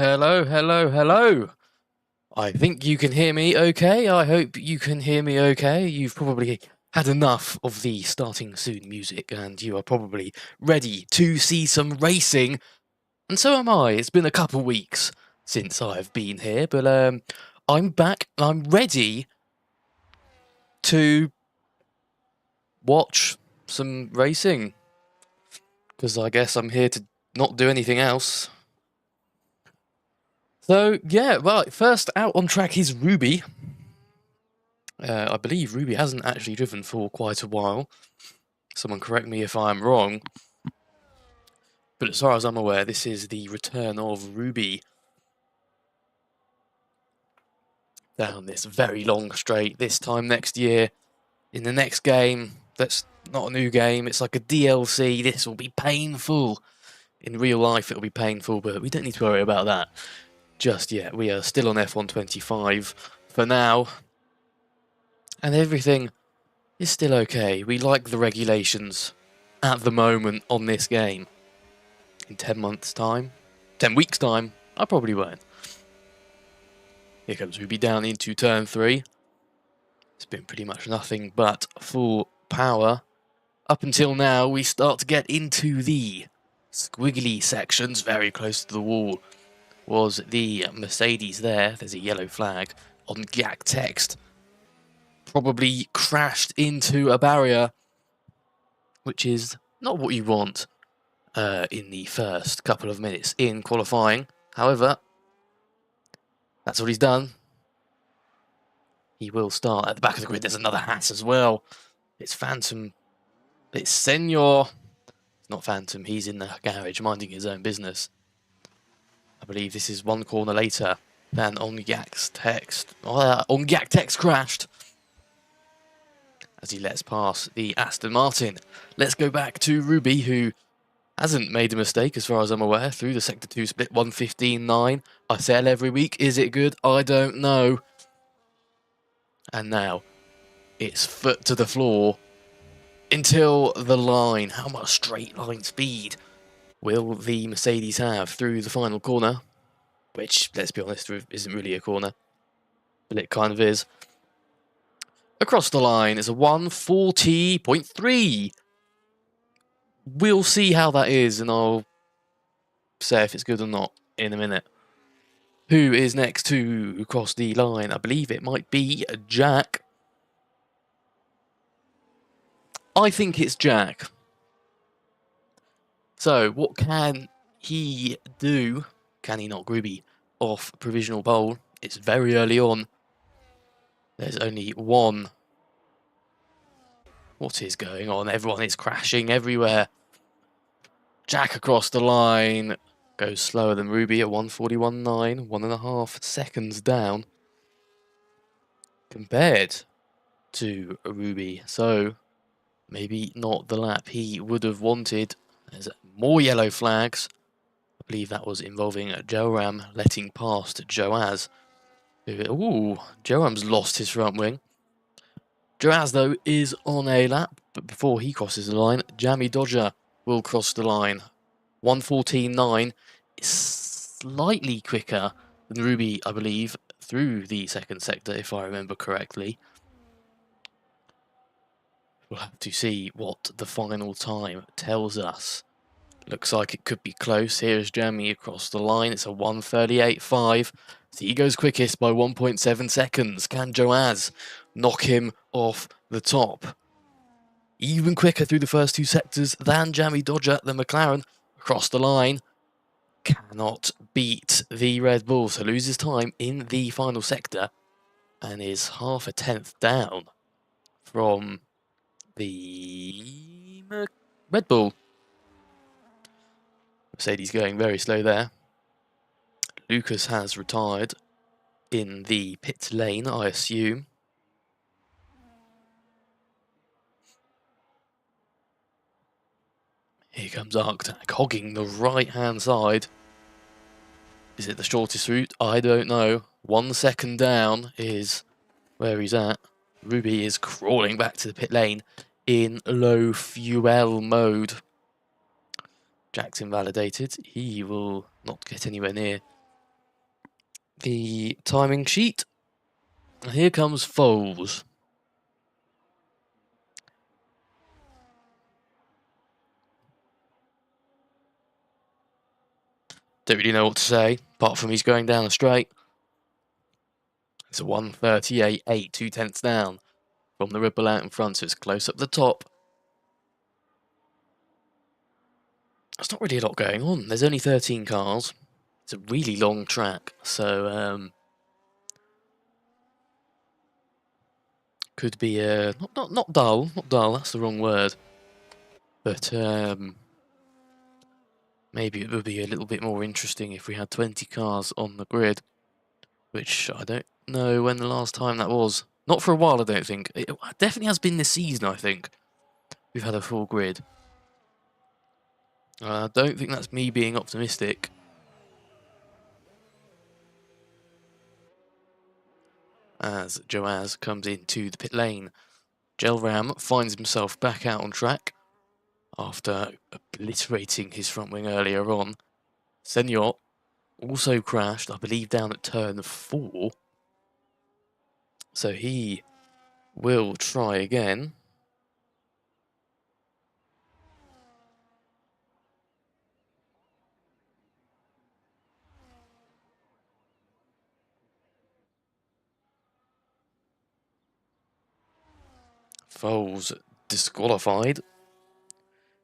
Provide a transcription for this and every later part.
Hello, hello, hello. I think you can hear me okay. I hope you can hear me okay. You've probably had enough of the starting soon music and you are probably ready to see some racing. And so am I. It's been a couple weeks since I've been here, but I'm back. I'm ready to watch some racing because I guess I'm here to not do anything else. So, yeah, right, first out on track is Ruby. I believe Ruby hasn't actually driven for quite a while. Someone correct me if I'm wrong. But as far as I'm aware, this is the return of Ruby down this very long straight. This time next year, in the next game, that's not a new game, it's like a DLC. This will be painful. In real life, it'll be painful, but we don't need to worry about that just yet. We are still on F125 for now. And everything is still okay. We like the regulations at the moment on this game. In 10 months' time, 10 weeks' time, I probably won't. Here comes Ruby down into turn 3. It's been pretty much nothing but full power. Up until now, we start to get into the squiggly sections, very close to the wall. Was the Mercedes there? There's a yellow flag on GAC text. Probably crashed into a barrier, which is not what you want in the first couple of minutes in qualifying. However, that's what he's done. He will start at the back of the grid. There's another Haas as well. It's Phantom. It's Senor. It's not Phantom. He's in the garage minding his own business. I believe this is one corner later than Ongak's text. Ongak text crashed as he lets pass the Aston Martin. Let's go back to Ruby, who hasn't made a mistake as far as I'm aware through the Sector 2 split 1:15.9. I sell every week. Is it good? I don't know. And now it's foot to the floor until the line. How much straight line speed will the Mercedes have through the final corner? Which, let's be honest, isn't really a corner, but it kind of is. Across the line is a 1:40.3. We'll see how that is, and I'll say if it's good or not in a minute. Who is next to cross the line? I believe it might be Jack. I think it's Jack. So, what can he do? Can he knock Ruby off provisional pole? It's very early on. There's only one. What is going on? Everyone is crashing everywhere. Jack across the line. Goes slower than Ruby at 1:41.9. 1.5 seconds down. Compared to Ruby. So, maybe not the lap he would have wanted. There's more yellow flags. I believe that was involving Joram letting past Joaz. Ooh, Joram's lost his front wing. Joaz, though, is on a lap, but before he crosses the line, Jammy Dodger will cross the line. 1:14.9 is slightly quicker than Ruby, I believe, through the second sector, if I remember correctly. We'll have to see what the final time tells us. Looks like it could be close. Here's Jamie across the line. It's a 1:38.5. So he goes quickest by 1.7 seconds. Can Joaz knock him off the top? Even quicker through the first two sectors than Jamie Dodger, the McLaren. Across the line. Cannot beat the Red Bull. So loses time in the final sector. And is half a tenth down from the Red Bull. Mercedes going very slow there. Lucas has retired in the pit lane, I assume. Here comes Arctac, hogging the right-hand side. Is it the shortest route? I don't know. 1 second down is where he's at. Ruby is crawling back to the pit lane in low fuel mode. Jack's invalidated. He will not get anywhere near the timing sheet. And here comes Foles. Don't really know what to say, apart from he's going down the straight. It's a 1:38.8, 2/10 down from the ripple out in front, so it's close up the top. There's not really a lot going on. There's only 13 cars. It's a really long track, so could be not dull. Not dull. That's the wrong word. But maybe it would be a little bit more interesting if we had 20 cars on the grid, which I don't know when the last time that was. Not for a while, I don't think. It definitely has been this season, I think. We've had a full grid. I don't think that's me being optimistic. As Joaz comes into the pit lane, Gelram finds himself back out on track after obliterating his front wing earlier on. Senor also crashed, I believe, down at turn 4. So he will try again. Foles disqualified.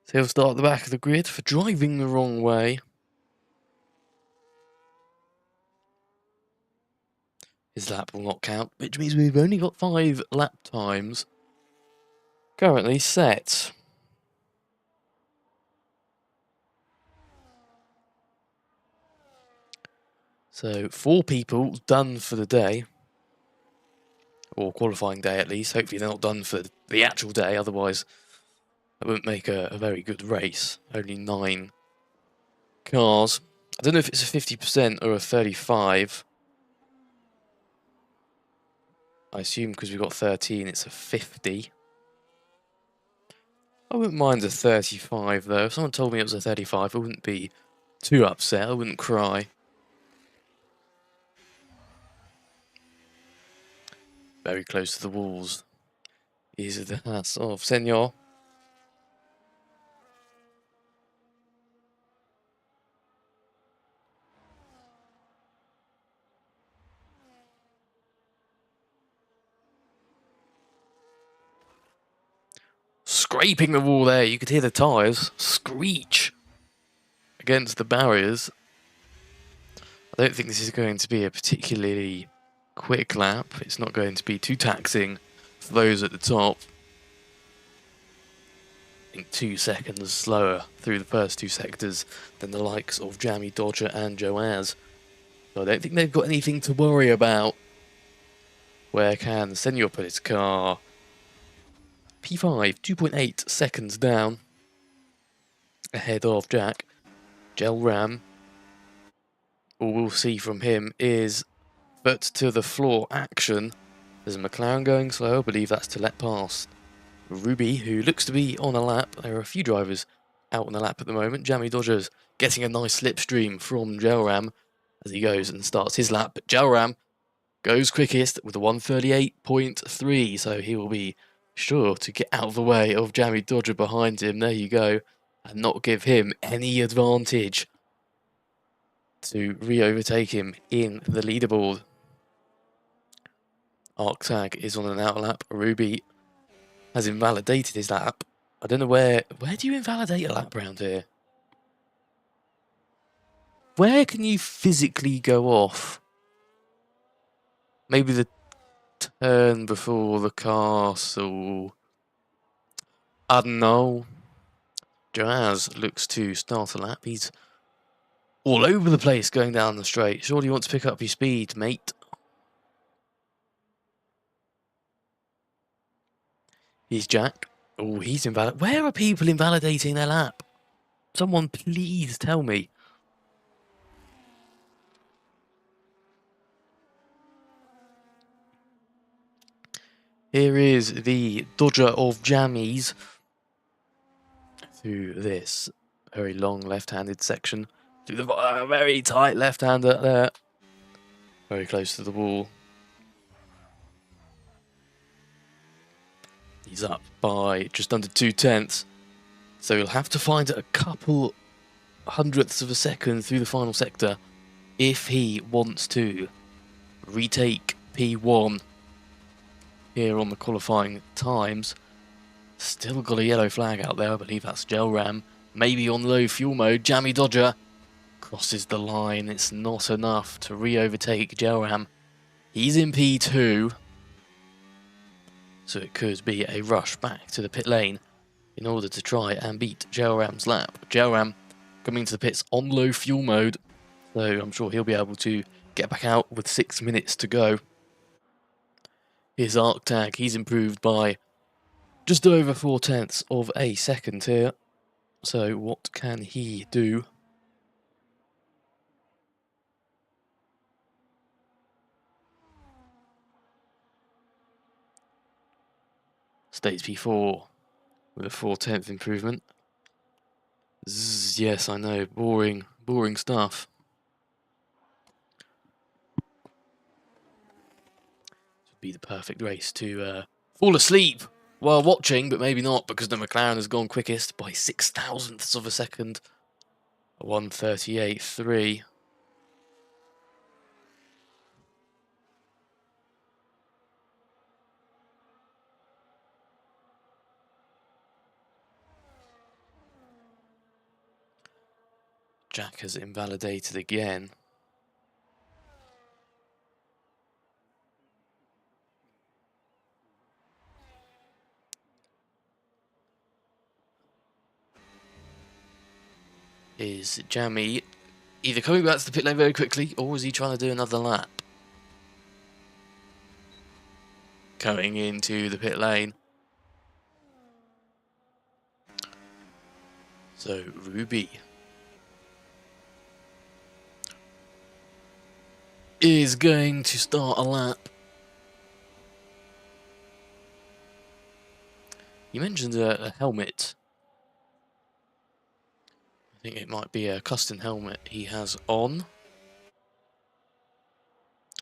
So he'll start at the back of the grid for driving the wrong way. His lap will not count, which means we've only got 5 lap times currently set. So 4 people done for the day. Or qualifying day at least. Hopefully they're not done for the actual day, otherwise that wouldn't make a very good race. Only 9 cars. I don't know if it's a 50% or a 35. I assume because we've got 13 it's a 50. I wouldn't mind a 35 though. If someone told me it was a 35 I wouldn't be too upset. I wouldn't cry. Very close to the walls is the house of Senor. Scraping the wall there, you could hear the tyres screech against the barriers. I don't think this is going to be a particularly quick lap. It's not going to be too taxing for those at the top. I think 2 seconds slower through the first 2 sectors than the likes of Jammy Dodger and Joaz. So I don't think they've got anything to worry about. Where can Senor put his car? P5, 2.8 seconds down. Ahead of Jack. Gelram. All we'll see from him is foot to the floor action. There's a McLaren going slow. I believe that's to let past Ruby, who looks to be on a lap. There are a few drivers out on the lap at the moment. Jammy Dodgers getting a nice slipstream from Gelram as he goes and starts his lap. But Gelram goes quickest with a 1:38.3, so he will be sure to get out of the way of Jammy Dodger behind him. There you go. And not give him any advantage to re-overtake him in the leaderboard. Arctag is on an out lap. Ruby has invalidated his lap. I don't know where do you invalidate a lap round here? Where can you physically go off? Maybe the turn before the castle. I don't know. Joaz looks to start a lap. He's all over the place going down the straight. Surely you want to pick up your speed, mate. He's Jack. Oh, he's invalid. Where are people invalidating their lap? Someone please tell me. Here is the Dodger of Jammies through this very long left-handed section. Through the very tight left-hander there. Very close to the wall. He's up by just under 2/10. So he'll have to find a couple hundredths of a second through the final sector if he wants to retake P1 here on the qualifying times. Still got a yellow flag out there. I believe that's Gelram. Maybe on low fuel mode. Jammy Dodger crosses the line. It's not enough to re-overtake Gelram. He's in P2. So it could be a rush back to the pit lane in order to try and beat Gelram's lap. Gelram coming to the pits on low fuel mode. So I'm sure he'll be able to get back out with 6 minutes to go. Here's Arctag. He's improved by just over 4/10 of a second here. So what can he do? Stays P4 with a 4/10 improvement. Zzz, yes, I know. Boring stuff. This would be the perfect race to fall asleep while watching, but maybe not, because the McLaren has gone quickest by 0.006 of a second. 1:38.3. Jack has invalidated again. Is Jammy either coming back to the pit lane very quickly, or is he trying to do another lap? Going into the pit lane. So Ruby is going to start a lap. You mentioned a helmet. I think it might be a custom helmet he has on.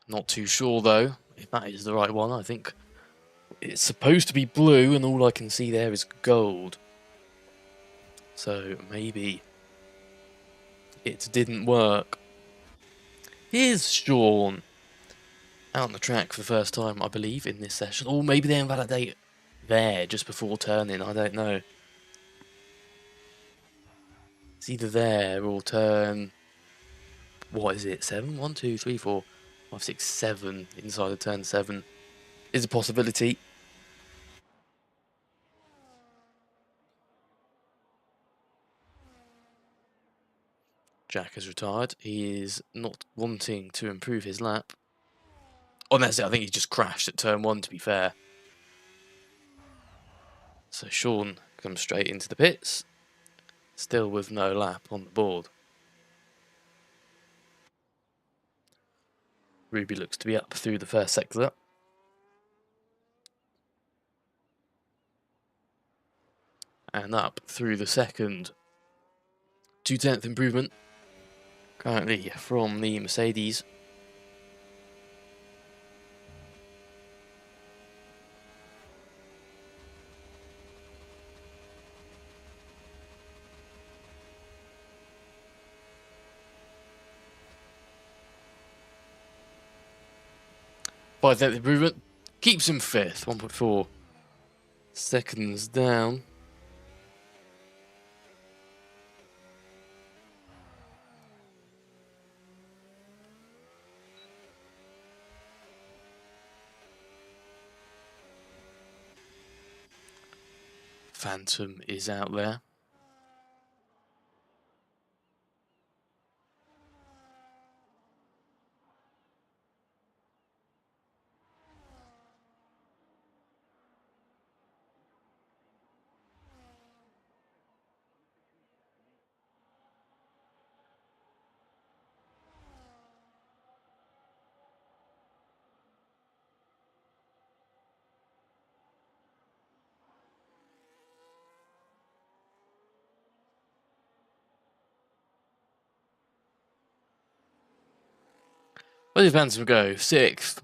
Not too sure though if that is the right one. I think it's supposed to be blue and all I can see there is gold. So maybe it didn't work. Here's Sean out on the track for the first time, I believe, in this session. Or maybe they invalidate there just before turning, I don't know. It's either there or turn, what is it, 7? 1, 2, 3, 4, 5, 6, 7 inside of turn 7 is a possibility. Jack has retired. He is not wanting to improve his lap. Oh, that's it. I think he just crashed at turn 1, to be fair. So Sean comes straight into the pits, still with no lap on the board. Ruby looks to be up through the first sector. And up through the second. 2/10 improvement currently from the Mercedes. By 10th improvement, keeps him 5th, 1.4 seconds down. Phantom is out there. Where did Phantom go? 6th.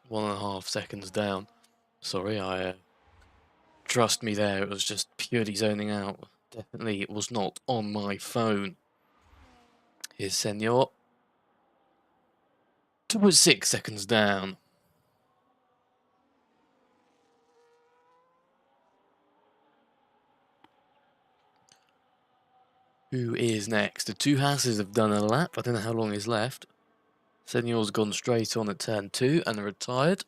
1.5 seconds down. Sorry, trust me there, it was just purely zoning out. Definitely it was not on my phone. Here's Senor. 2.6 seconds down. Who is next? The two houses have done a lap. I don't know how long is left. Senior's gone straight on at turn 2 and retired.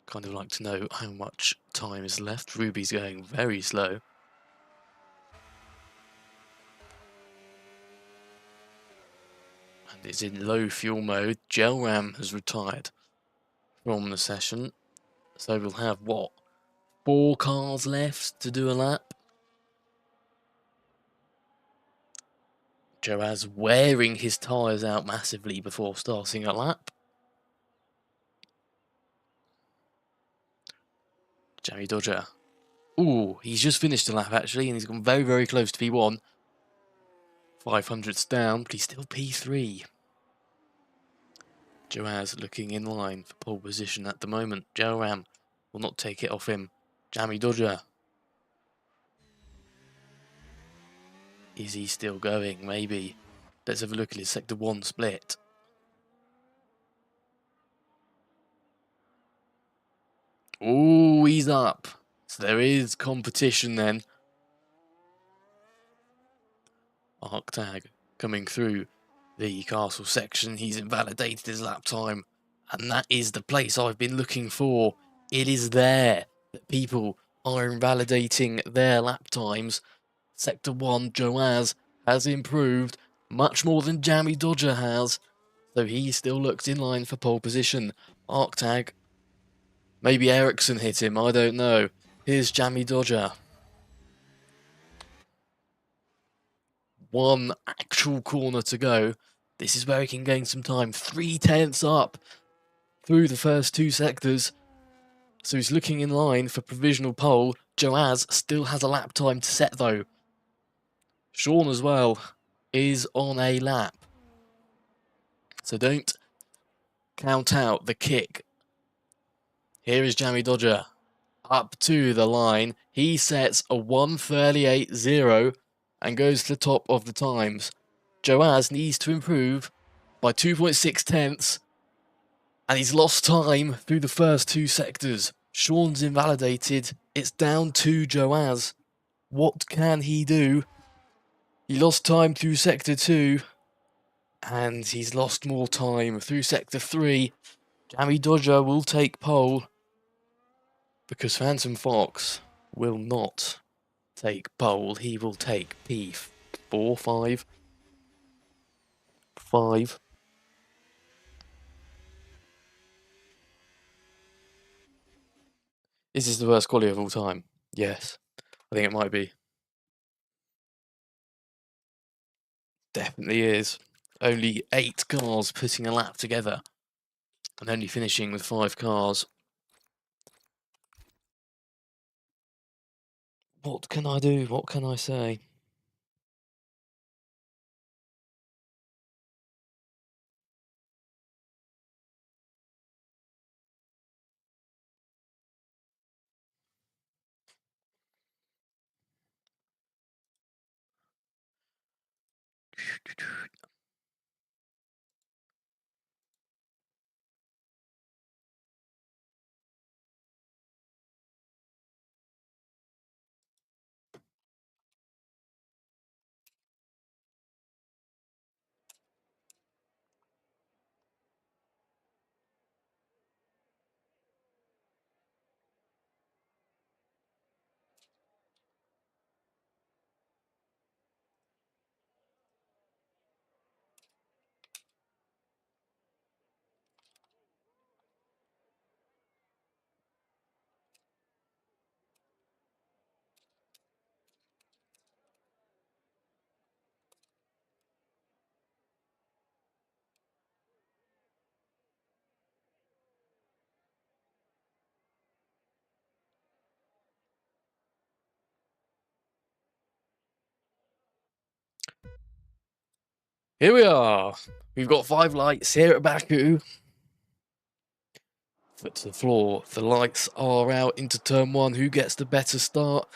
Kind of like to know how much time is left. Ruby's going very slow. And it's in low fuel mode. Gelram has retired from the session. So we'll have, what, 4 cars left to do a lap? Joaz wearing his tyres out massively before starting a lap. Jamie Dodger. Ooh, he's just finished a lap actually, and he's gone very, very close to P1. 500s down, but he's still P3. Joaz looking in line for pole position at the moment. Gelram will not take it off him. Jamie Dodger. Is he still going? Maybe. Let's have a look at his Sector 1 split. Ooh, he's up. So there is competition then. Arctag coming through the castle section. He's invalidated his lap time. And that is the place I've been looking for. It is there that people are invalidating their lap times. Sector 1, Joaz, has improved much more than Jamie Dodger has. So he still looks in line for pole position. Arctag. Maybe Ericsson hit him, I don't know. Here's Jamie Dodger. One actual corner to go. This is where he can gain some time. 3/10 up through the first 2 sectors. So he's looking in line for provisional pole. Joaz still has a lap time to set though. Sean as well is on a lap. So don't count out the kick. Here is Jamie Dodger up to the line. He sets a 1:38.0 and goes to the top of the times. Joaz needs to improve by 2.6 tenths. And he's lost time through the first 2 sectors. Sean's invalidated. It's down to Joaz. What can he do? He lost time through Sector 2. And he's lost more time through Sector 3. Jamie Dodger will take pole. Because Phantom Fox will not take pole. He will take P4, 5. 5. Is this the worst quality of all time? Yes. I think it might be. Definitely is. Only 8 cars putting a lap together. And only finishing with 5 cars. What can I do? What can I say? Here we are. We've got 5 lights here at Baku. Foot to the floor. The lights are out into turn 1. Who gets the better start?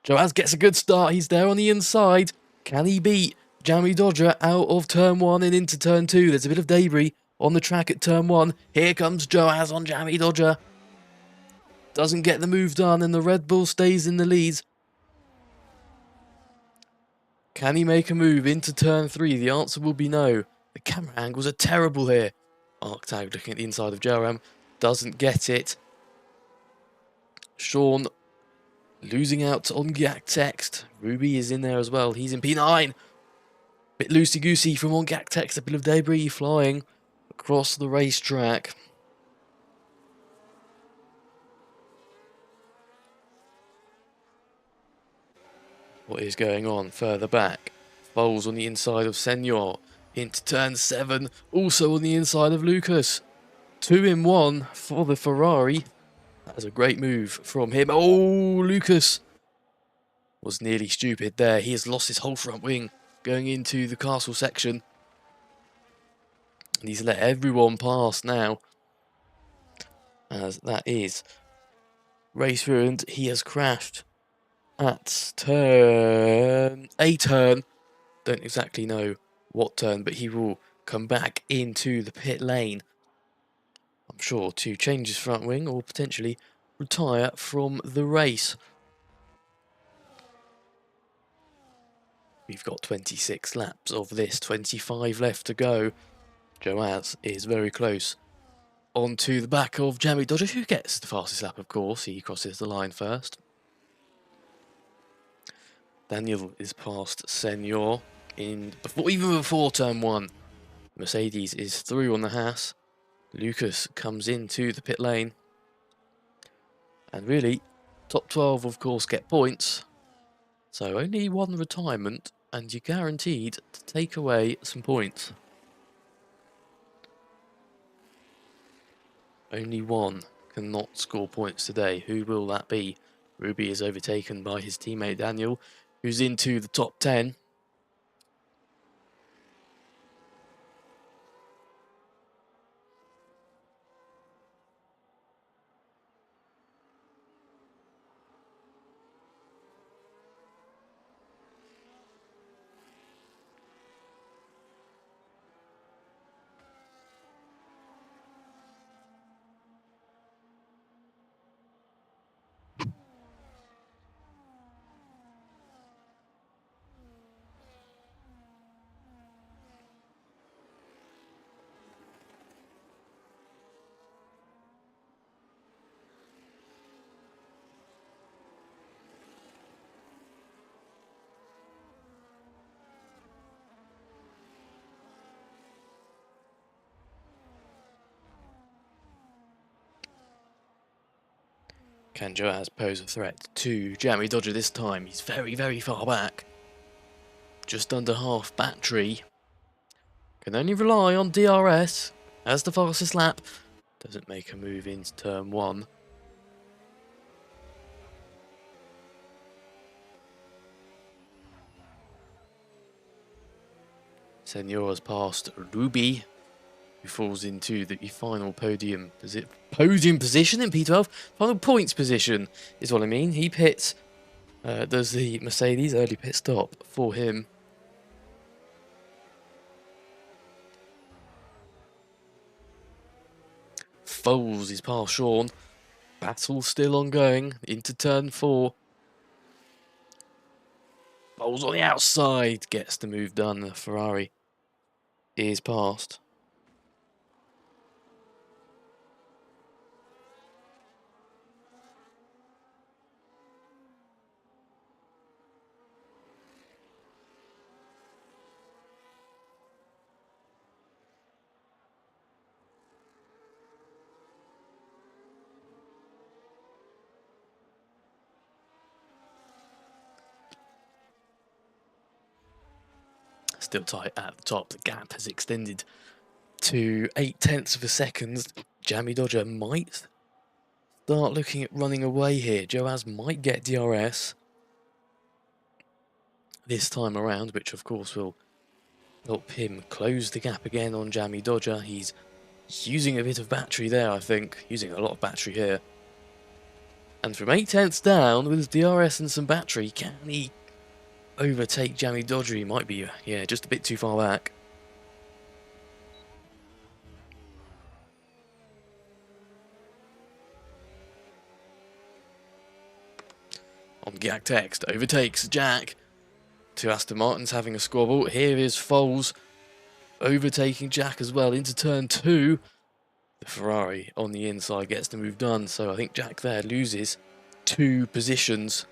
Joaz gets a good start. He's there on the inside. Can he beat Jammy Dodger out of turn 1 and into turn 2? There's a bit of debris on the track at turn 1. Here comes Joaz on Jammy Dodger. Doesn't get the move done and the Red Bull stays in the lead. Can he make a move into turn 3? The answer will be no. The camera angles are terrible here. Arctag looking at the inside of Joram. Doesn't get it. Sean losing out on Gak Text. Ruby is in there as well. He's in P9. Bit loosey-goosey from on Gak Text. A bit of debris flying across the racetrack. What is going on further back? Foles on the inside of Senor. Into turn 7. Also on the inside of Lucas. 2 in 1 for the Ferrari. That was a great move from him. Oh, Lucas was nearly stupid there. He has lost his whole front wing going into the castle section. And he's let everyone pass now. As that is race ruined. He has crashed at a turn. Don't exactly know what turn, but he will come back into the pit lane. I'm sure to change his front wing or potentially retire from the race. We've got 26 laps of this, 25 left to go. Joaz is very close. Onto the back of Jammy Dodger, who gets the fastest lap, of course. He crosses the line first. Daniel is past Senor even before turn 1. Mercedes is through on the Haas. Lucas comes into the pit lane. And really, top 12, of course, get points. So only 1 retirement, and you're guaranteed to take away some points. Only 1 cannot score points today. Who will that be? Ruby is overtaken by his teammate Daniel, who's into the top 10. Can Joaz pose a threat to Jammy Dodger this time? He's very, very far back. Just under half battery. Can only rely on DRS as the fastest lap. Doesn't make a move into turn 1. Senor's past Ruby, who falls into the final podium position in P12. Final points position is what I mean. He pits. Does the Mercedes early pit stop for him. Foles is past Sean. Battle still ongoing into turn 4. Foles on the outside gets the move done. The Ferrari is past. Still tight at the top. The gap has extended to 0.8 of a second. Jammy Dodger might start looking at running away here. Joaz might get DRS this time around, which of course will help him close the gap again on Jammy Dodger. He's using a bit of battery there, I think. Using a lot of battery here. And from 8/10 down, with his DRS and some battery, can he overtake Jammy Dodger? He might be, yeah, just a bit too far back. On Gak Text, overtakes Jack. Two Aston Martins having a squabble. Here is Foles overtaking Jack as well into turn 2. The Ferrari on the inside gets the move done, so I think Jack there loses 2 positions.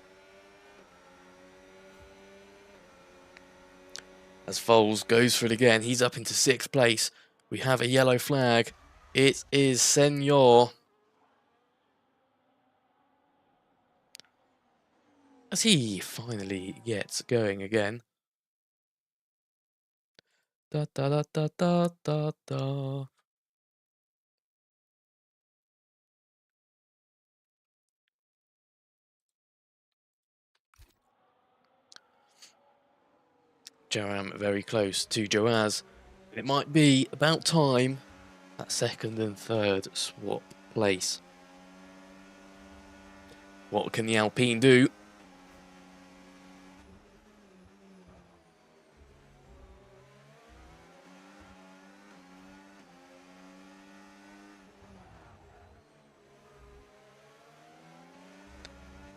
As Foles goes for it again, he's up into 6th place. We have a yellow flag. It is Senor. As he finally gets going again. Da da da da da da da. Joram very close to Joaz. It might be about time that 2nd and 3rd swap place. What can the Alpine do?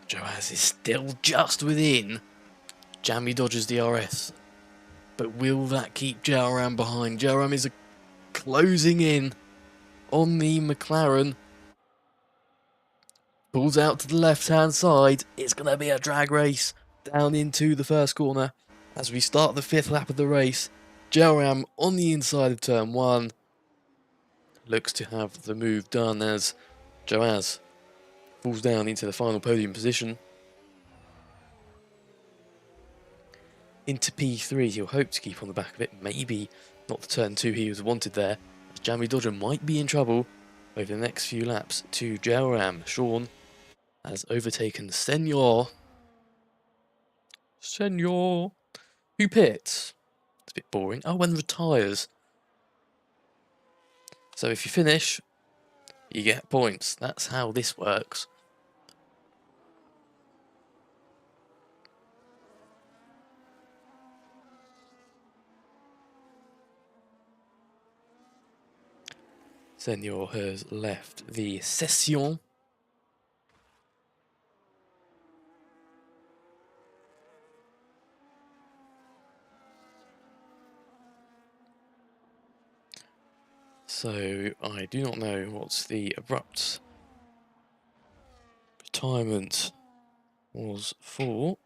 Joaz is still just within Jammy Dodger's DRS. But will that keep Joram behind? Joram is closing in on the McLaren. Pulls out to the left-hand side. It's going to be a drag race down into the first corner as we start the 5th lap of the race. Joram on the inside of turn 1. Looks to have the move done as Joaz falls down into the final podium position. Into P3, he'll hope to keep on the back of it. Maybe not the turn 2 he was wanted there. Jammy Dodger might be in trouble over the next few laps to Joram. Sean has overtaken Senor. Senor. Who pits? It's a bit boring. Oh, and retires. So if you finish, you get points. That's how this works. Senor has left the session. So I do not know what the abrupt retirement was for.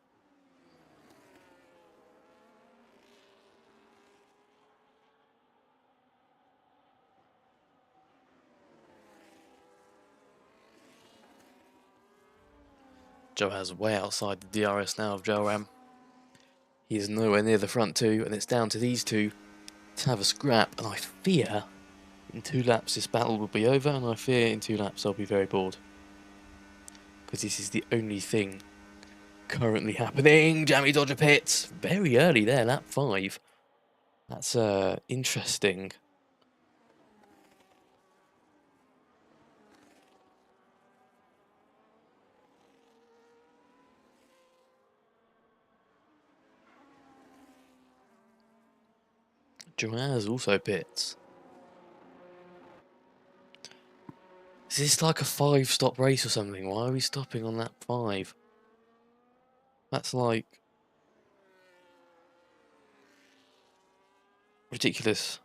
Joaz way outside the DRS now of Joram. He is nowhere near the front 2, and it's down to these 2 to have a scrap. And I fear in 2 laps this battle will be over, and I fear in 2 laps I'll be very bored. Because this is the only thing currently happening. Jammy Dodger pits very early there, lap 5. That's interesting. Joaz also pits. Is this like a 5-stop race or something? Why are we stopping on lap 5? That's like ridiculous.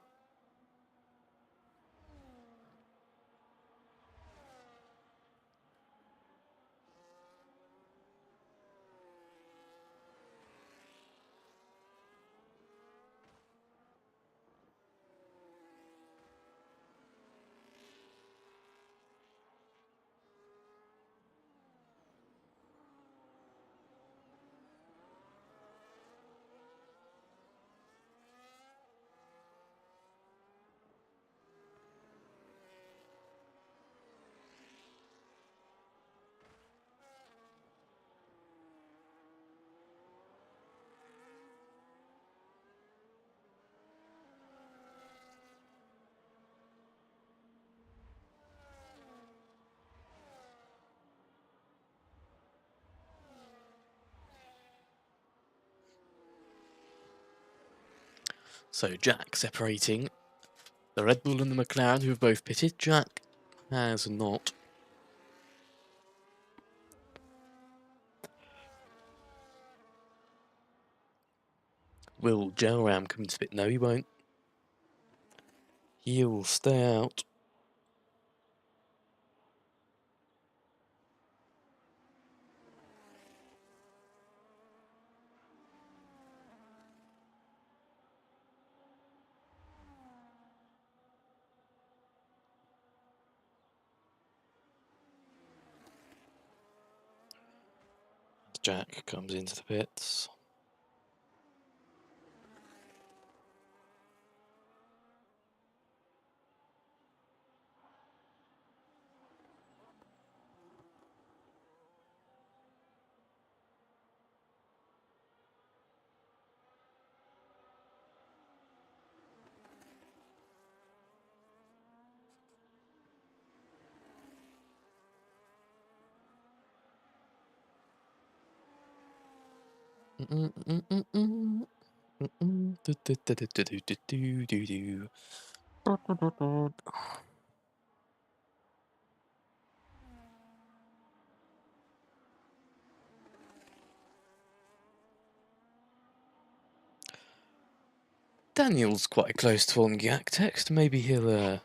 So Jack separating the Red Bull and the McLaren, who have both pitted. Jack has not. Will Gelram come into pit? No, he won't. He'll stay out. Jack comes into the pits. Daniel's quite close to on Yak text. Maybe he'll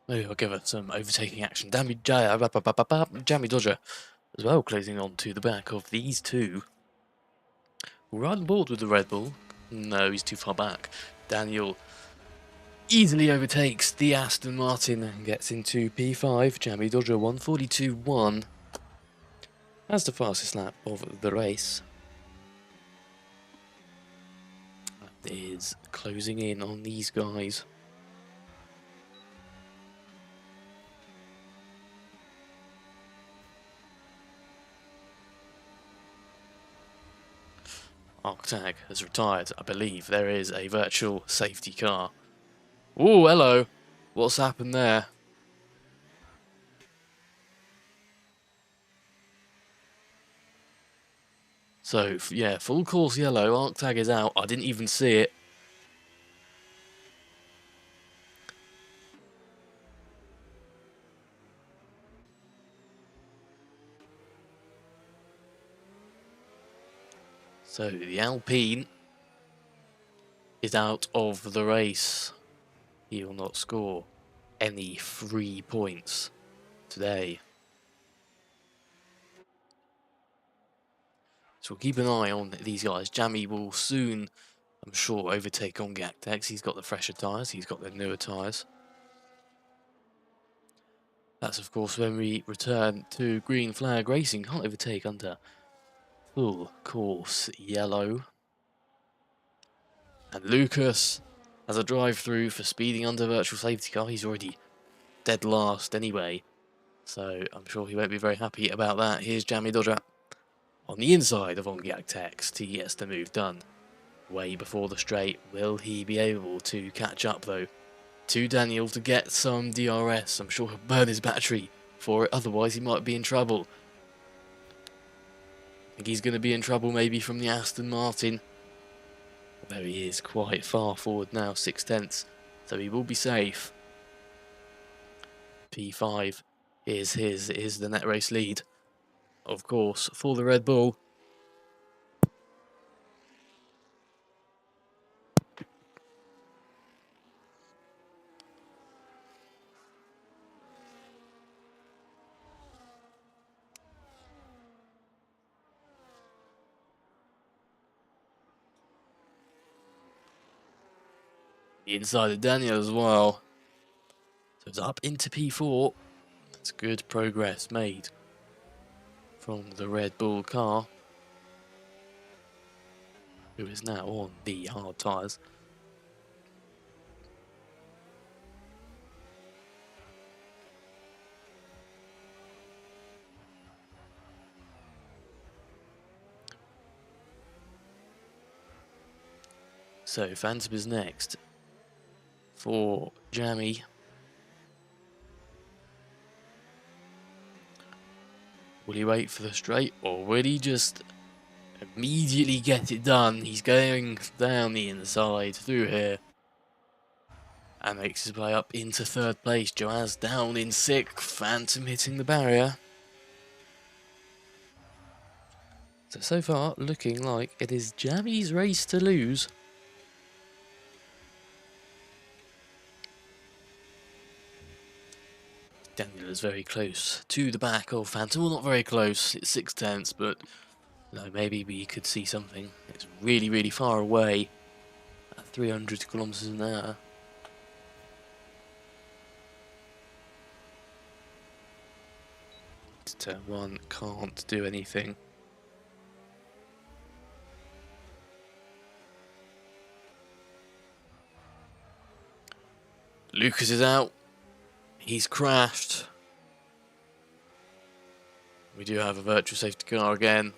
maybe I'll give it some overtaking action. Jammy Dodger as well, closing on to the back of these two. Right on board with the Red Bull. No, he's too far back. Daniel easily overtakes the Aston Martin and gets into P5. Jammy Dodger 142.1 as the fastest lap of the race. That is closing in on these guys. Arctag has retired. I believe there is a virtual safety car. Oh, hello. What's happened there? So, yeah, full course yellow. Arctag is out. I didn't even see it. So, the Alpine is out of the race. He will not score any free points today. So we'll keep an eye on these guys. Jammy will soon, I'm sure, overtake on Gactex. He's got the fresher tyres, he's got the newer tyres. That's of course when we return to green flag racing. Can't overtake under full course yellow. And Lucas has a drive through for speeding under virtual safety car. He's already dead last anyway, so I'm sure he won't be very happy about that. Here's Jammy Dodger on the inside of Ongiak Text. He gets the move done way before the straight. Will he be able to catch up though to Daniel to get some DRS? I'm sure he'll burn his battery for it, otherwise he might be in trouble. I think he's going to be in trouble maybe from the Aston Martin. Although he is quite far forward now, 6/10, so he will be safe. P5 is the net race lead, of course, for the Red Bull. The inside of Daniel as well. So it's up into P4. That's good progress made from the Red Bull car, who is now on the hard tyres. So Phantom is next for Jammy. Will he wait for the straight, or will he just immediately get it done? He's going down the inside through here and makes his way up into third place. Joaz down in sixth. Phantom hitting the barrier. So far, looking like it is Jammy's race to lose. Daniel is very close to the back of Phantom. Well, not very close. It's 6/10, but no, maybe we could see something. It's really, really far away at 300 kilometers an hour. Turn 1 can't do anything. Lucas is out. He's crashed. We do have a virtual safety car again.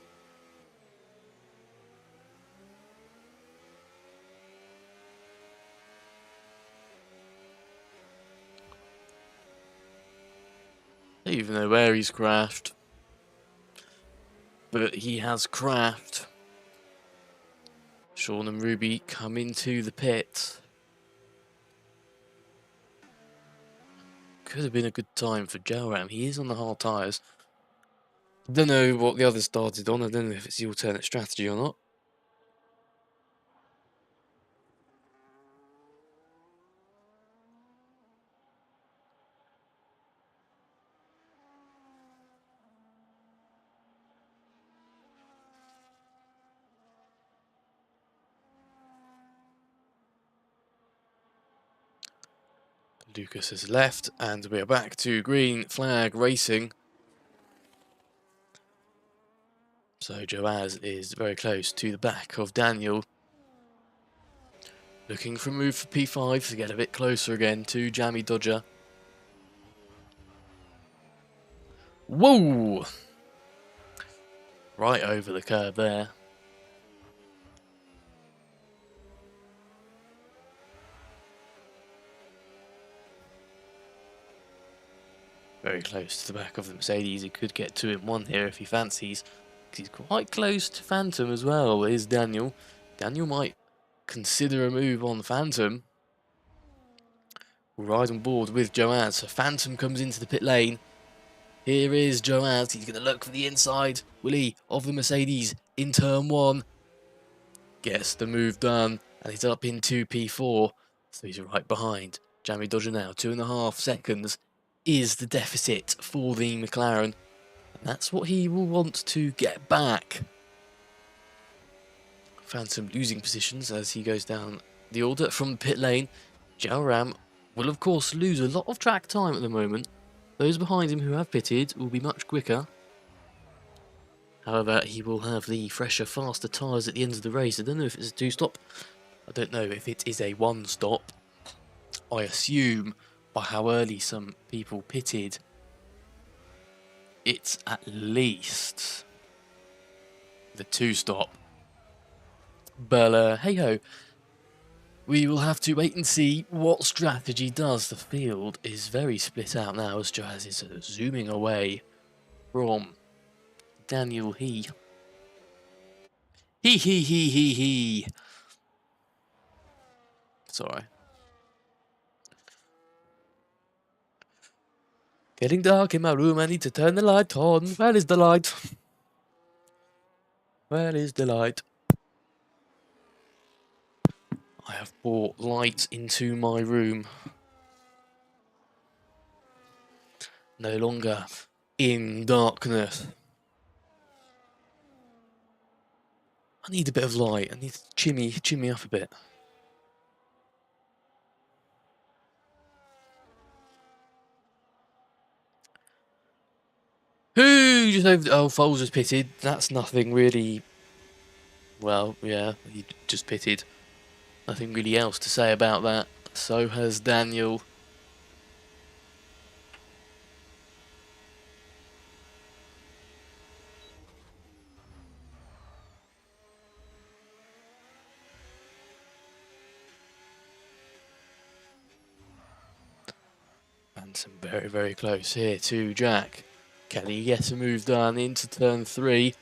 I don't even know where he's crashed. But he has crashed. Sean and Ruby come into the pit. Could have been a good time for Jalram. He is on the hard tyres. Don't know what the others started on. I don't know if it's the alternate strategy or not. Lucas has left, and we are back to green flag racing. So Joaz is very close to the back of Daniel. Looking for a move for P5 to get a bit closer again to Jammy Dodger. Whoa! Right over the curb there. Very close to the back of the Mercedes. He could get 2 in 1 here if he fancies. He's quite close to Phantom as well, is Daniel. Daniel might consider a move on Phantom. We'll ride on board with Joaz. So Phantom comes into the pit lane. Here is Joaz. He's going to look for the inside, will he, of the Mercedes in turn 1. Gets the move done, and he's up into P4. So he's right behind Jammy Dodger now. 2.5 seconds is the deficit for the McLaren. And that's what he will want to get back. Phantom losing positions as he goes down the order from the pit lane. Jalram will of course lose a lot of track time at the moment. Those behind him who have pitted will be much quicker. However, he will have the fresher, faster tyres at the end of the race. I don't know if it's a 2-stop. I don't know if it is a 1-stop. I assume by how early some people pitted, it's at least the 2-stop. But hey ho, we will have to wait and see what strategy does. The field is very split out now as Joaz is zooming away from Daniel He. He. Sorry. Getting dark in my room, I need to turn the light on. Where is the light? Where is the light? I have brought light into my room. No longer in darkness. I need a bit of light. I need to chimmy up a bit. Who just over? Oh, Foles has pitted. That's nothing really. Well, yeah, he just pitted. Nothing really else to say about that. So has Daniel. Phantom very, very close here to Jack. Can he get a move done into turn 3?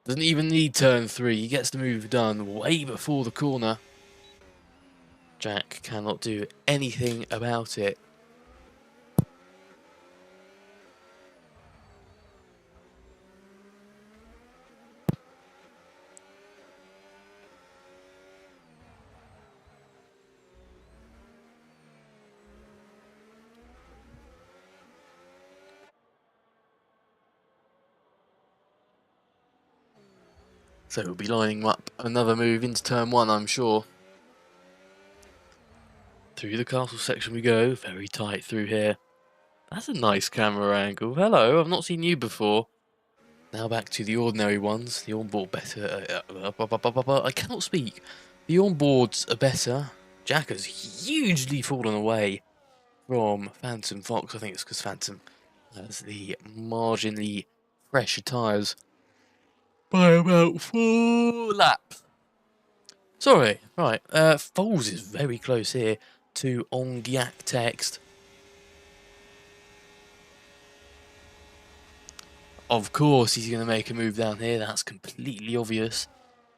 Doesn't even need turn 3. He gets the move done way before the corner. Jack cannot do anything about it. So we'll be lining up another move into turn 1, I'm sure. Through the castle section we go, very tight through here. That's a nice camera angle. Hello, I've not seen you before. Now back to the ordinary ones. The onboard better. I cannot speak. The onboards are better. Jack has hugely fallen away from Phantom Fox. I think it's because Phantom has the marginally fresher tyres by about 4 laps. Sorry, right. Foles is very close here to Ongyak Text. Of course he's going to make a move down here. That's completely obvious.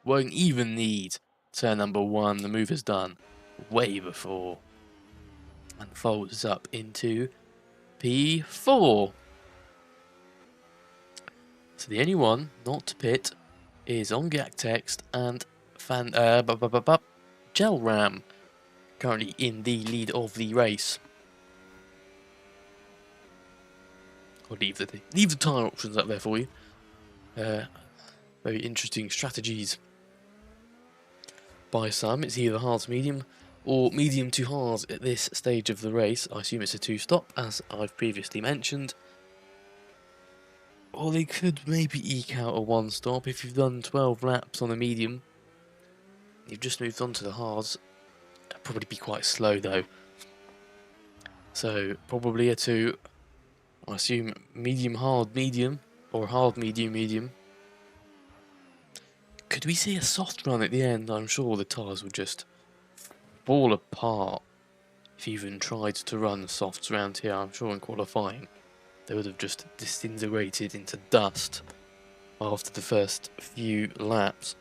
Won't even need turn number 1. The move is done way before. And Foles is up into P4. So the only one not to pit is Ongyak Text and Gel Ram, currently in the lead of the race. I'll leave the tyre options up there for you. Very interesting strategies by some. It's either hard to medium or medium to hard at this stage of the race. I assume it's a 2-stop, as I've previously mentioned. Or they could maybe eke out a 1-stop if you've done 12 laps on a medium. You've just moved on to the hards. It'll probably be quite slow though. So probably a 2. I assume medium hard medium or hard medium medium. Could we see a soft run at the end? I'm sure the tyres would just fall apart if you even tried to run softs around here. I'm sure in qualifying they would have just disintegrated into dust after the first few laps.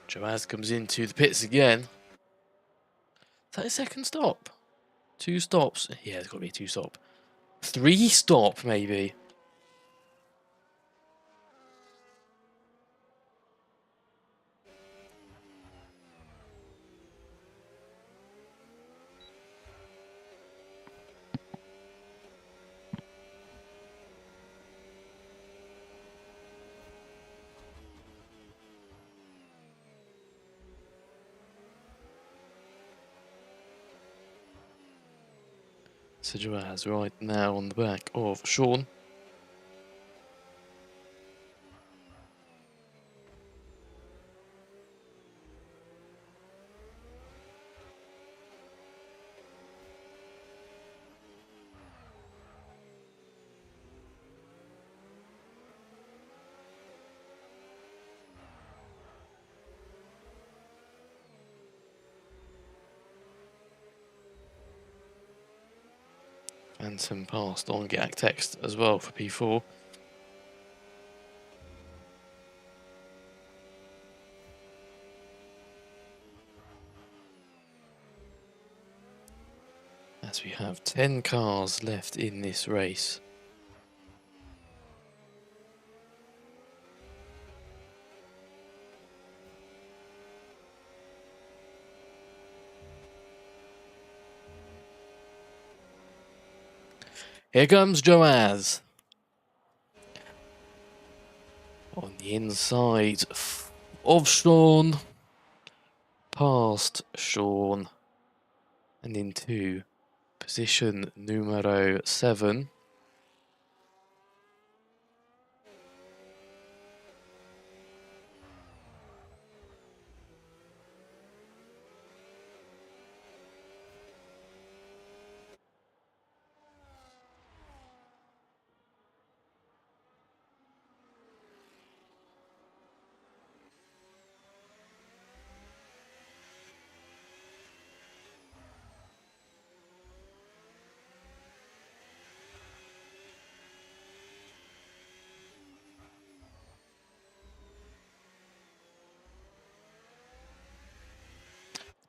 Joaz comes into the pits again. Is that a second stop? 2 stops? Yeah, it's got to be a 2-stop. 3-stop, maybe. So Joaz right now on the back of Sean. And some passed on Gak Text as well for P4. As we have 10 cars left in this race. Here comes Joaz. On the inside of Sean. Past Sean. And into position numero 7.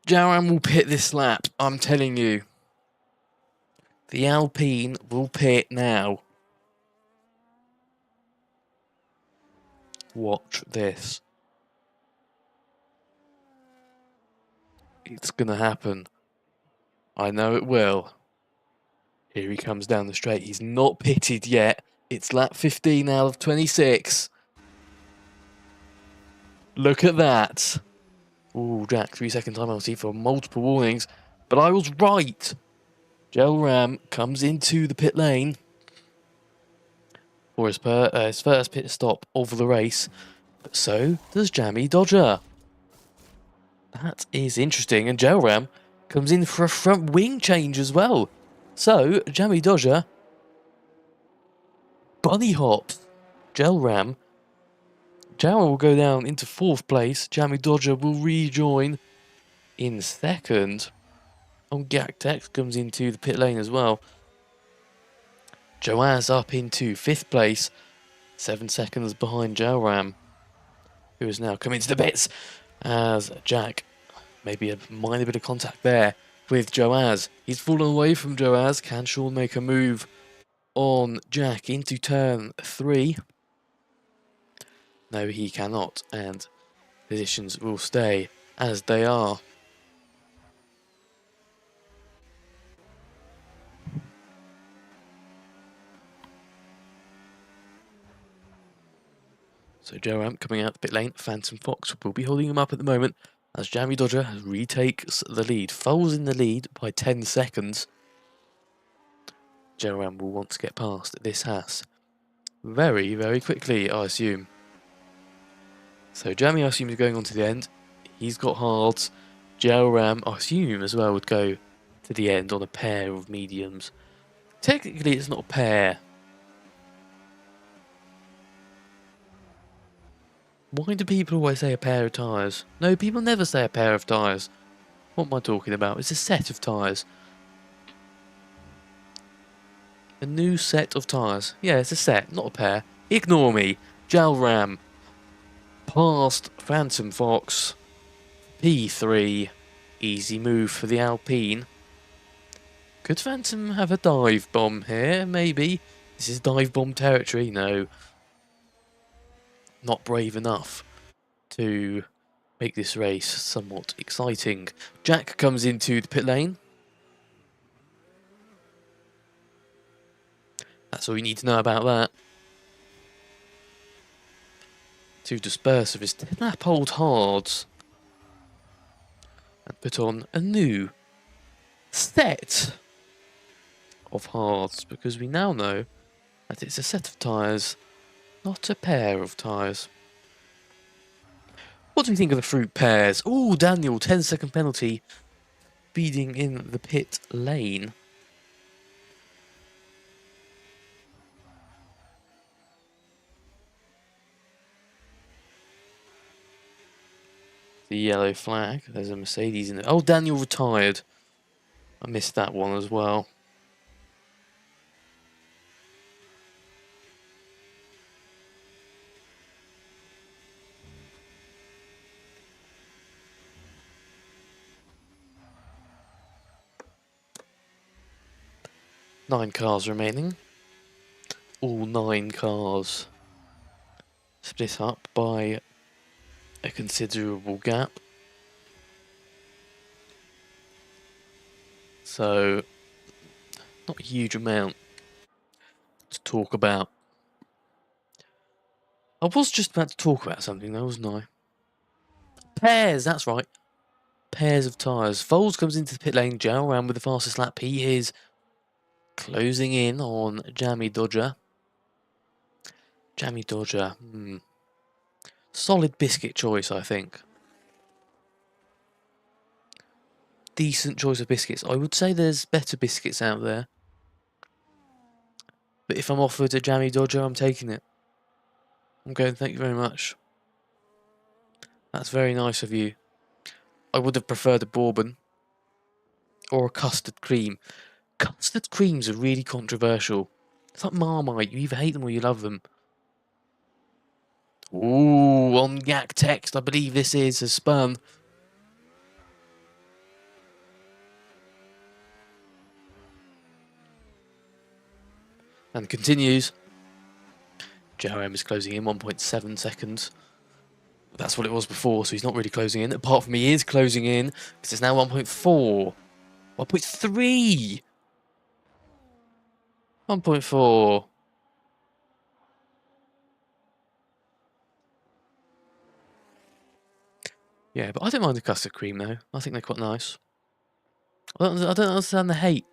Jaran will pit this lap, I'm telling you. The Alpine will pit now. Watch this. It's gonna happen. I know it will. Here he comes down the straight. He's not pitted yet. It's lap 15 out of 26. Look at that. Ooh, Jack, 3-second time penalty for multiple warnings. But I was right. Gel Ram comes into the pit lane for his first pit stop of the race. But so does Jammy Dodger. That is interesting. And Gel Ram comes in for a front wing change as well. So, Jammy Dodger bunny hops Gel Ram. Jawa will go down into 4th place. Jammy Dodger will rejoin in 2nd. Gaktex comes into the pit lane as well. Joaz up into 5th place. 7 seconds behind Jalram, who is now coming to the pits as Jack, maybe a minor bit of contact there with Joaz. He's fallen away from Joaz. Can Sean make a move on Jack into turn 3? No, he cannot, and positions will stay as they are. So Joe Ramp coming out the pit lane. Phantom Fox will be holding him up at the moment as Jammy Dodger retakes the lead. Falls in the lead by 10 seconds. Joe Ramp will want to get past this Haas very, very quickly, I assume. So Jammy, I assume, is going on to the end. He's got hards. Joe Ram, I assume, as well, would go to the end on a pair of mediums. Technically, it's not a pair. Why do people always say a pair of tyres? No, people never say a pair of tyres. What am I talking about? It's a set of tyres. A new set of tyres. Yeah, it's a set, not a pair. Ignore me. Jalram. Past Phantom Fox. P3. Easy move for the Alpine. Could Phantom have a dive bomb here? Maybe. This is dive bomb territory. No. Not brave enough to make this race somewhat exciting. Jack comes into the pit lane. That's all you need to know about that. To disperse of his 10-lap old hards and put on a new set of hards, because we now know that it's a set of tyres, not a pair of tyres. What do we think of the fruit pairs? Oh, Daniel, 10-second penalty, speeding in the pit lane. The yellow flag, there's a Mercedes in there. Oh, Daniel retired. I missed that one as well. Nine cars remaining. All 9 cars split up by a considerable gap. So, not a huge amount to talk about. I was just about to talk about something though, wasn't I? Pairs, that's right. Pairs of tyres. Foles comes into the pit lane, Joe around with the fastest lap. He is closing in on Jammy Dodger. Jammy Dodger, solid biscuit choice, I think. Decent choice of biscuits. I would say there's better biscuits out there. But if I'm offered a Jammy Dodger, I'm taking it. I'm going, thank you very much. That's very nice of you. I would have preferred a bourbon or a custard cream. Custard creams are really controversial. It's like Marmite. You either hate them or you love them. Ooh, on Yak Text, I believe this is a spun. And continues. JRM is closing in 1.7 seconds. That's what it was before, so he's not really closing in. Apart from he is closing in, because it's now 1.4. 1.3. 1.4. Yeah, but I don't mind the custard cream though. I think they're quite nice. I don't understand the hate.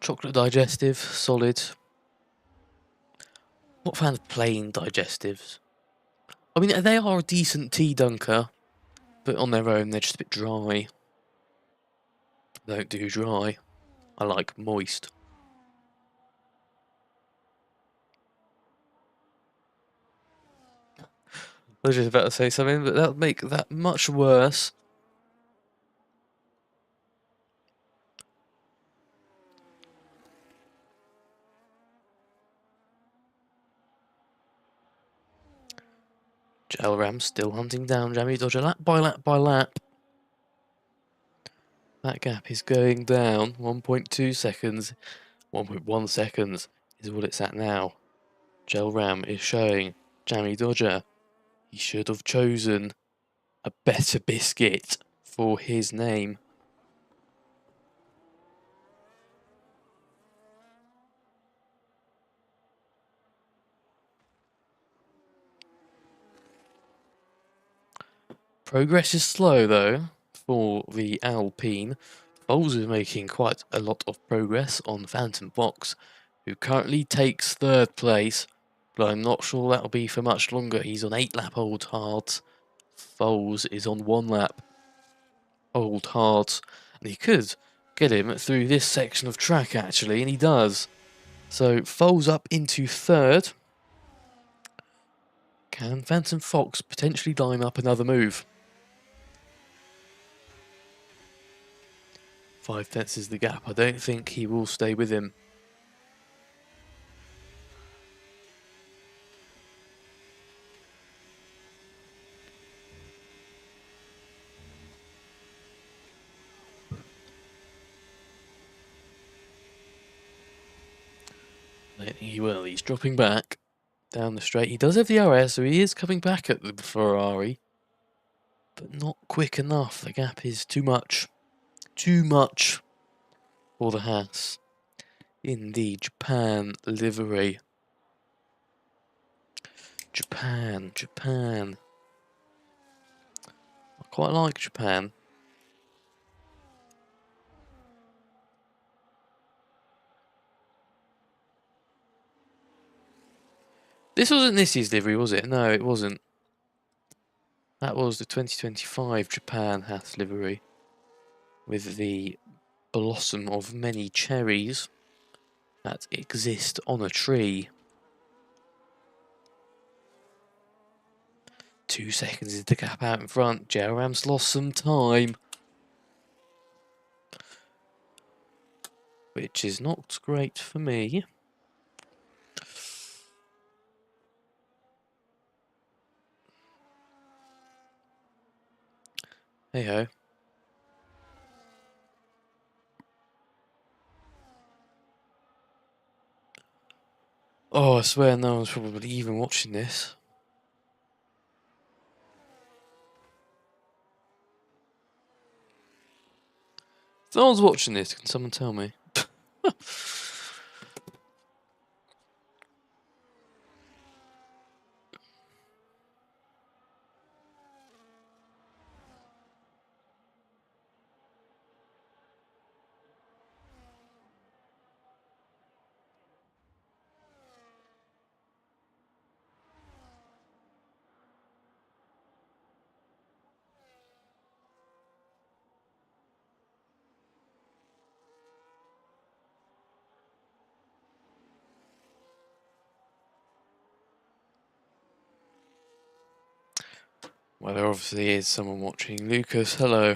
Chocolate digestive, solid. Not a fan of plain digestives. I mean, they are a decent tea dunker, but on their own, they're just a bit dry. I don't do dry. I like moist. I was just about to say something, but that would make that much worse. Gelram still hunting down Jammy Dodger lap by lap by lap. That gap is going down. 1.2 seconds. 1.1 seconds is what it's at now. Gelram is showing Jammy Dodger he should have chosen a better biscuit for his name. Progress is slow though for the Alpine. Foles is making quite a lot of progress on Phantom Fox, who currently takes third place, but I'm not sure that'll be for much longer. He's on 8 lap old hards. Foles is on 1 lap old hards, and he could get him through this section of track actually, and he does. So Foles up into third. Can Phantom Fox potentially line up another move? 5 tenths is the gap. I don't think he will stay with him. I don't think he will. He's dropping back down the straight. He does have the RS, so he is coming back at the Ferrari, but not quick enough. The gap is too much. Too much for the Haas in the Japan livery. Japan. I quite like Japan. This wasn't this year's livery, was it? No, it wasn't. That was the 2025 Japan Haas livery with the blossom of many cherries that exist on a tree. 2 seconds is the gap out in front. Jeram's lost some time, which is not great for me. Hey ho. Oh, I swear no one's probably even watching this. If no one's watching this, can someone tell me? Well, there obviously is someone watching. Lucas, hello.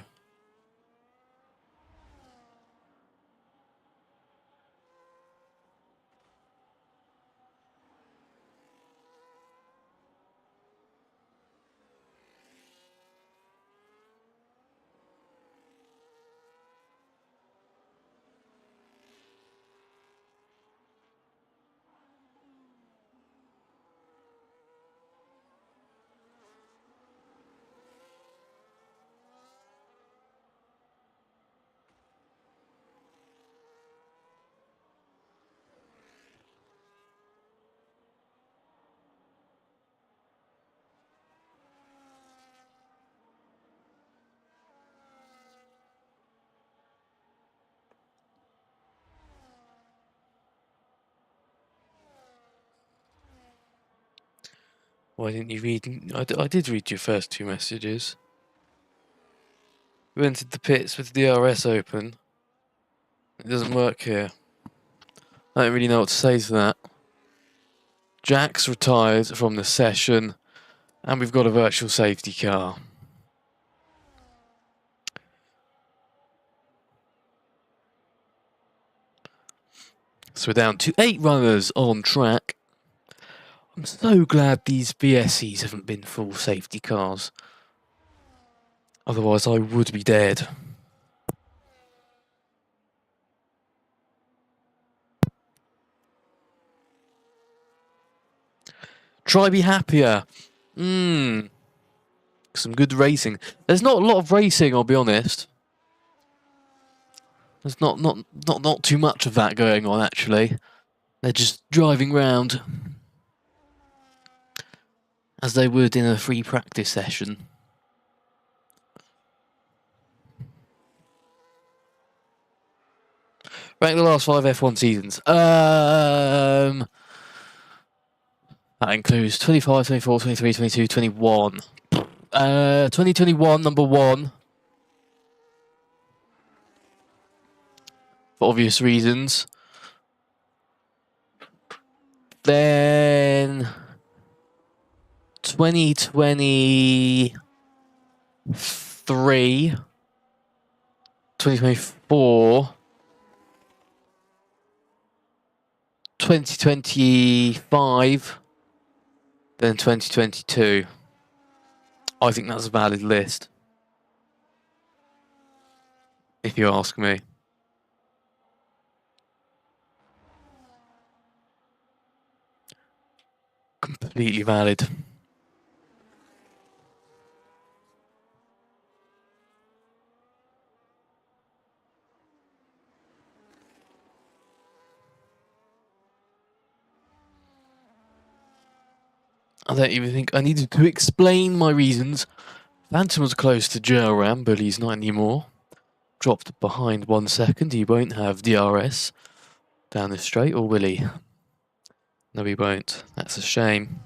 Why didn't you read? I did read your first 2 messages. We entered the pits with the DRS open. It doesn't work here. I don't really know what to say to that. Jack's retired from the session, and we've got a virtual safety car. So we're down to 8 runners on track. I'm so glad these BSEs haven't been full safety cars. Otherwise, I would be dead. Try be happier. Some good racing. There's not a lot of racing, I'll be honest. There's not too much of that going on, actually. They're just driving round as they would in a free practice session. Rank the last 5 F1 seasons. That includes 25, 24, 23, 22, 21. 2021, number 1. For obvious reasons. Then 2023, 2024, 2025, then 2022. I think that's a valid list, if you ask me. Completely valid. I don't even think I needed to explain my reasons. Phantom was close to Jerram, but he's not anymore. Dropped behind 1 second. He won't have DRS down this straight, or will he? No, he won't. That's a shame.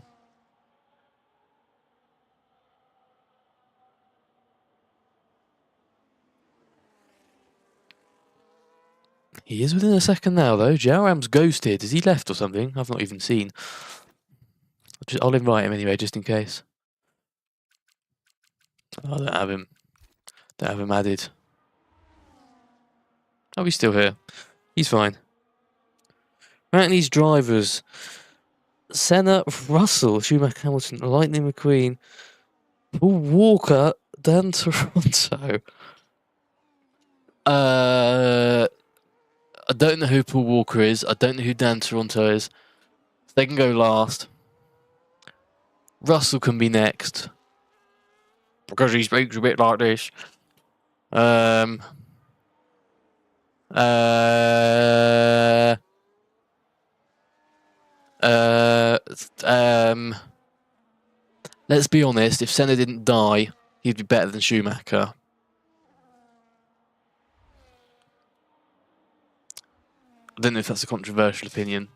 He is within a second now, though. Jerram's ghosted. Has he left or something? I've not even seen. I'll invite him anyway, just in case. Oh, I don't have him. Don't have him added. Oh, he's still here. He's fine. Right, these drivers. Senna, Russell, Schumacher, Hamilton, Lightning McQueen, Paul Walker, Dan Toronto. I don't know who Paul Walker is. I don't know who Dan Toronto is. They can go last. Russell can be next. Because he speaks a bit like this. Let's be honest, if Senna didn't die, he'd be better than Schumacher. I don't know if that's a controversial opinion.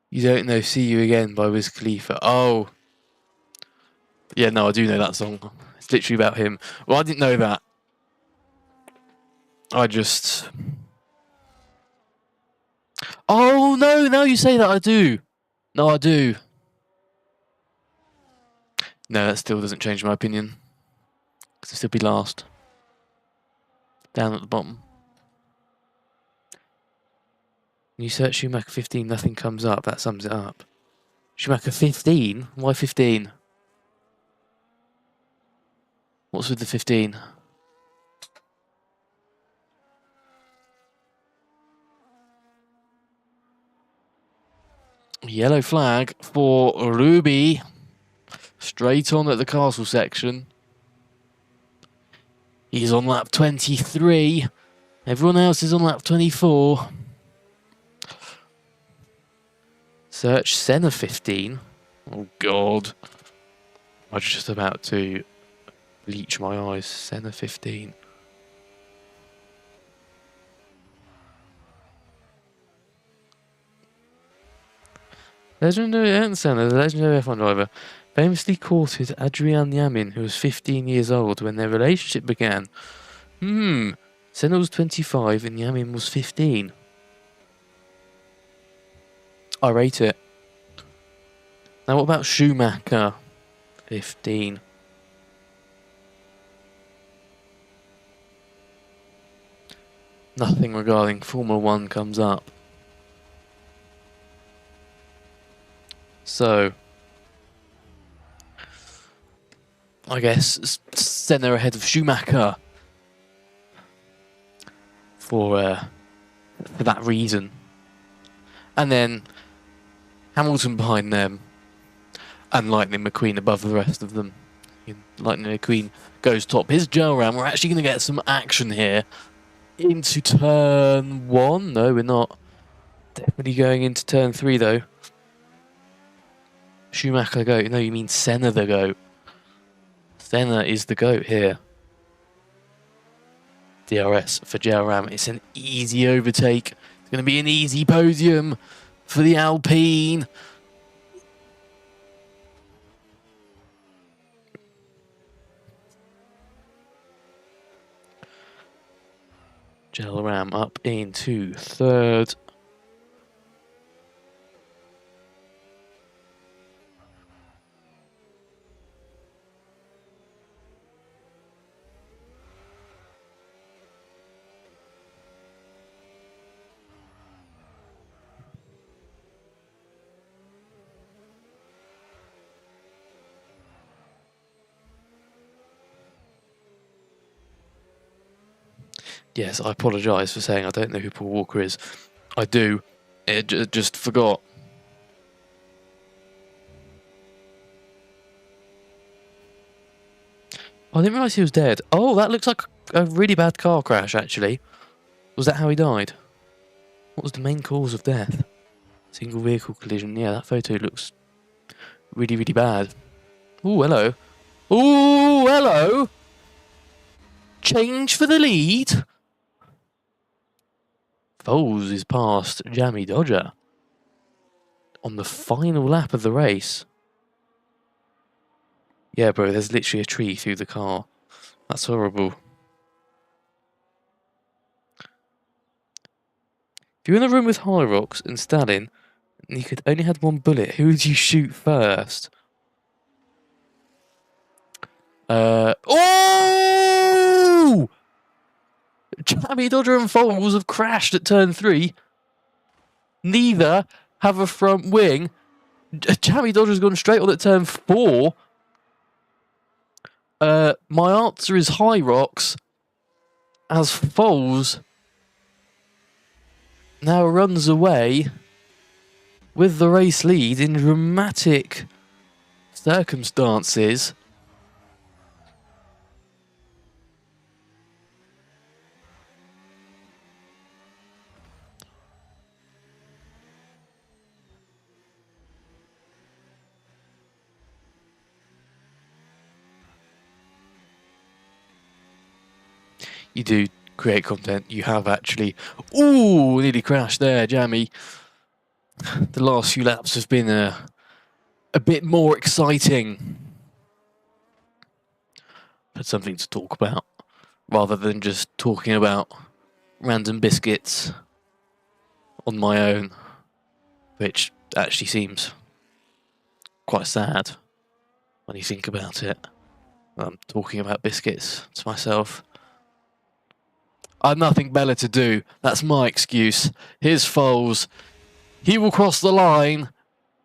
You don't know See You Again by Wiz Khalifa. Oh. Yeah, no, I do know that song. It's literally about him. Well, I didn't know that. I just... Oh, no, now you say that, I do. No, I do. No, that still doesn't change my opinion. Because he'll still be last. Down at the bottom. When you search Schumacher 15, nothing comes up. That sums it up. Schumacher 15? Why 15? What's with the 15? Yellow flag for Ruby. Straight on at the castle section. He's on lap 23. Everyone else is on lap 24. Search Senna 15. Oh God. I was just about to bleach my eyes. Senna 15. Legendary Ayrton Senna, the legendary F1 driver, famously courted Adrian Yamin, who was 15 years old when their relationship began. Senna was 25 and Yamin was 15. I rate it. Now what about Schumacher? 15. Nothing regarding Formula 1 comes up. So, I guess Senna ahead of Schumacher for that reason. And then Hamilton behind them and Lightning McQueen above the rest of them. Lightning McQueen goes top. Here's Gel Ram. We're actually going to get some action here into turn 1. No, we're not. Definitely going into turn 3 though. Schumacher the GOAT. No, you mean Senna the GOAT. Senna is the GOAT here. DRS for Gel Ram. It's an easy overtake. It's going to be an easy podium for the Alpine. Gel Ram up into third. Yes, I apologise for saying I don't know who Paul Walker is. I do. Just forgot. I didn't realise he was dead. Oh, that looks like a really bad car crash, actually. Was that how he died? What was the main cause of death? Single vehicle collision. Yeah, that photo looks really, really bad. Ooh, hello. Ooh, hello. Change for the lead. Foles is past Jammy Dodger on the final lap of the race. Yeah, bro, there's literally a tree through the car. That's horrible. If you're in a room with Hyrox and Stalin, and you could only have one bullet, who would you shoot first? Oh! Jammy Dodger and Foles have crashed at turn 3. Neither have a front wing. Jammy Dodger's gone straight on at turn 4. My answer is Hyrox, as Foles now runs away with the race lead in dramatic circumstances. You do create content. You have actually. Ooh, nearly crashed there, Jammy. The last few laps have been a bit more exciting. But something to talk about, rather than just talking about random biscuits on my own, which actually seems quite sad. when you think about it. I'm talking about biscuits to myself. I have nothing better to do. That's my excuse. Here's Foles. He will cross the line.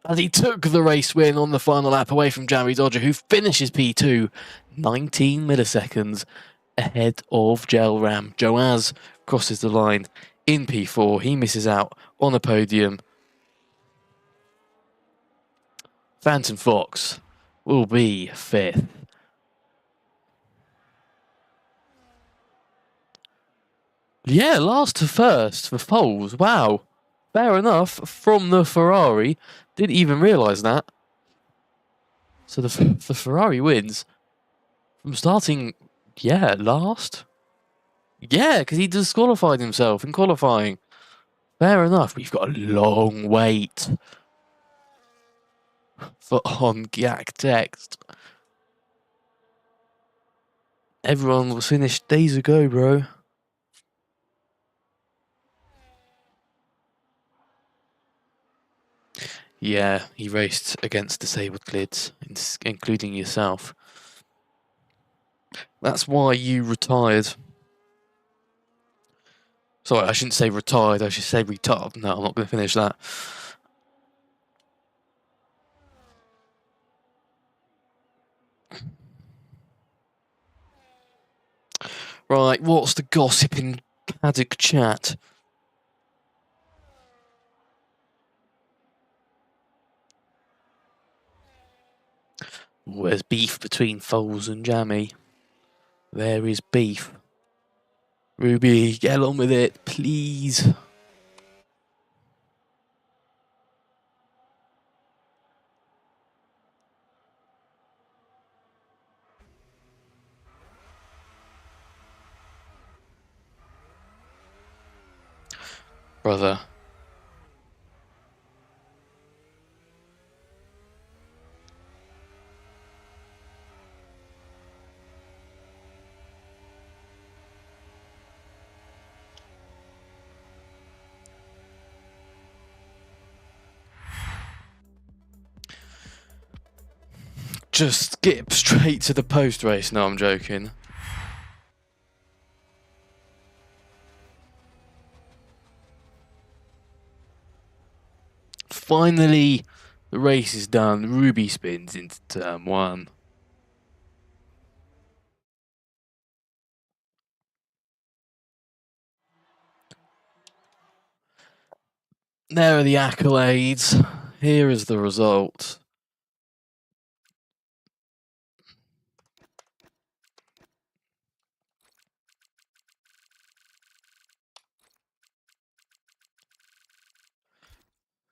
And he took the race win on the final lap away from Jamie Dodger, who finishes P2 19 milliseconds ahead of Gel Ram. Joaz crosses the line in P4. He misses out on a podium. Phantom Fox will be 5th. Yeah, last to first for Foles. Wow. Fair enough from the Ferrari. Didn't even realise that. So the Ferrari wins from starting, yeah, last. Yeah, because he disqualified himself in qualifying. Fair enough. We've got a long wait for on Yak Text. Everyone was finished days ago, bro. Yeah, he raced against disabled kids, including yourself. That's why you retired. Sorry, I shouldn't say retired, I should say retired. No, I'm not going to finish that. Right, what's the gossip in paddock chat? There's beef between Foles and Jamie. There is beef. Ruby, get on with it, please. Brother. Just get straight to the post race. No, I'm joking. Finally, the race is done. Ruby spins into turn 1. There are the accolades. Here is the result.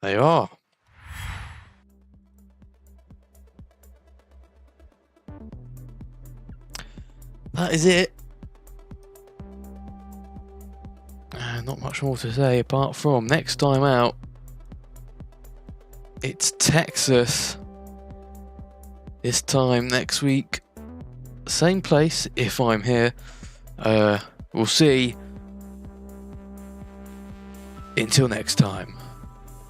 They are. That is it. Not much more to say apart from next time out, it's Texas. This time next week, same place if I'm here. We'll see. Until next time,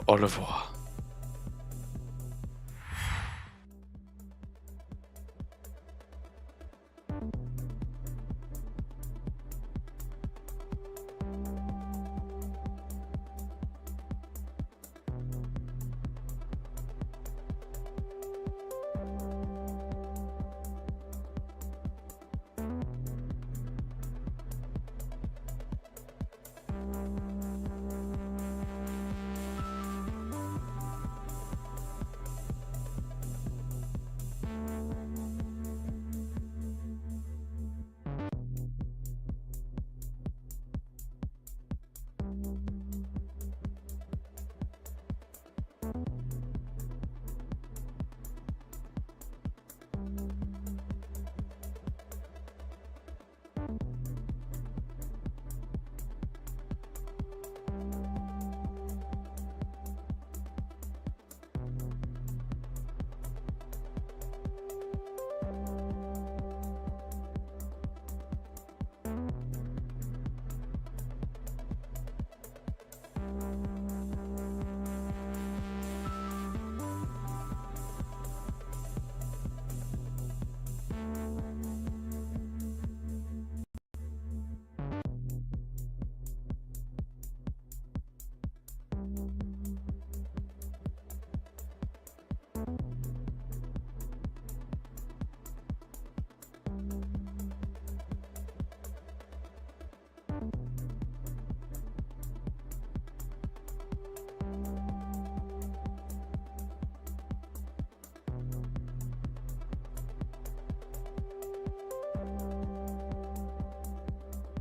au revoir.